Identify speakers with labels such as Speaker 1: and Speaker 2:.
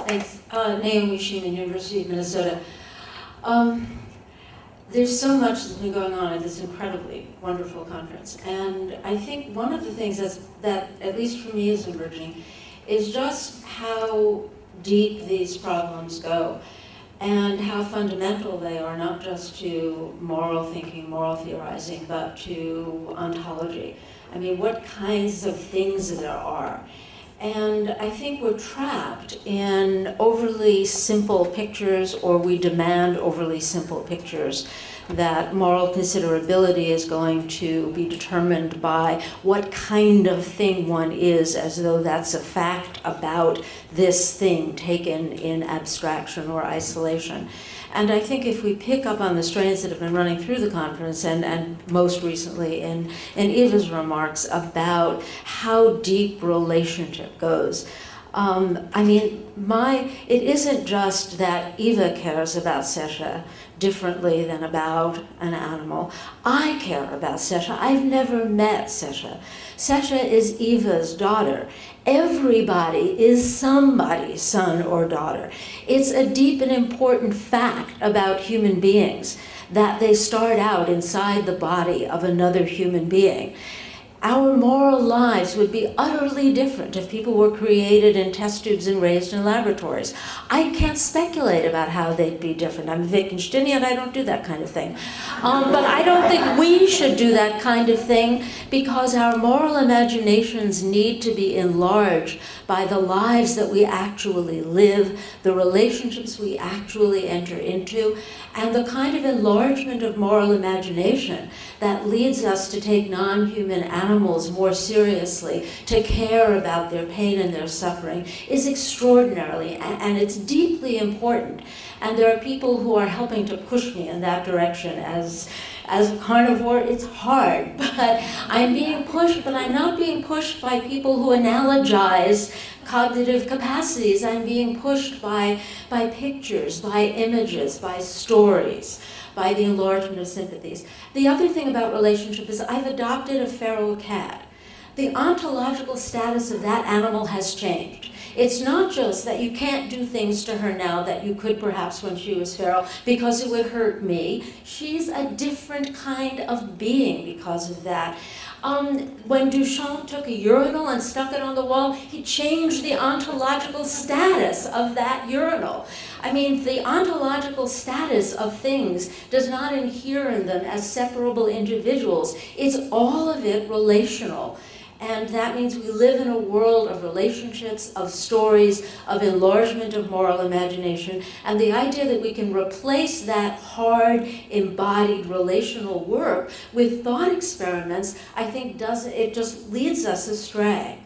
Speaker 1: Thanks. Naomi Scheman, University of Minnesota. There's so much that's been going on at this incredibly wonderful conference. And I think one of the things that, at least for me, is emerging is just how deep these problems go and how fundamental they are, not just to moral thinking, moral theorizing, but to ontology. I mean, what kinds of things there are. And I think we're trapped in overly simple pictures, or we demand overly simple pictures, that moral considerability is going to be determined by what kind of thing one is, as though that's a fact about this thing taken in abstraction or isolation. And I think if we pick up on the strands that have been running through the conference, and most recently in Eva's remarks about how deep relationship goes, I mean, it isn't just that Eva cares about Sesha differently than about an animal. I care about Sesha. I've never met Sesha. Sesha is Eva's daughter. Everybody is somebody's son or daughter. It's a deep and important fact about human beings that they start out inside the body of another human being. Our moral lives would be utterly different if people were created in test tubes and raised in laboratories. I can't speculate about how they'd be different. I'm a Wittgensteinian, I don't do that kind of thing. But I don't think we should do that kind of thing, because our moral imaginations need to be enlarged by the lives that we actually live, the relationships we actually enter into, and the kind of enlargement of moral imagination that leads us to take non-human animals more seriously, to care about their pain and their suffering, is extraordinarily, and it's deeply important. And there are people who are helping to push me in that direction. As a carnivore, it's hard, but I'm being pushed, but I'm not being pushed by people who analogize cognitive capacities. I'm being pushed by pictures, by images, by stories, by the enlargement of sympathies. The other thing about relationship is I've adopted a feral cat. The ontological status of that animal has changed. It's not just that you can't do things to her now that you could perhaps when she was feral because it would hurt me. She's a different kind of being because of that. When Duchamp took a urinal and stuck it on the wall, he changed the ontological status of that urinal. I mean, the ontological status of things does not inhere in them as separable individuals. It's all of it relational. And that means we live in a world of relationships, of stories, of enlargement of moral imagination. And the idea that we can replace that hard, embodied relational work with thought experiments, I think it just leads us astray.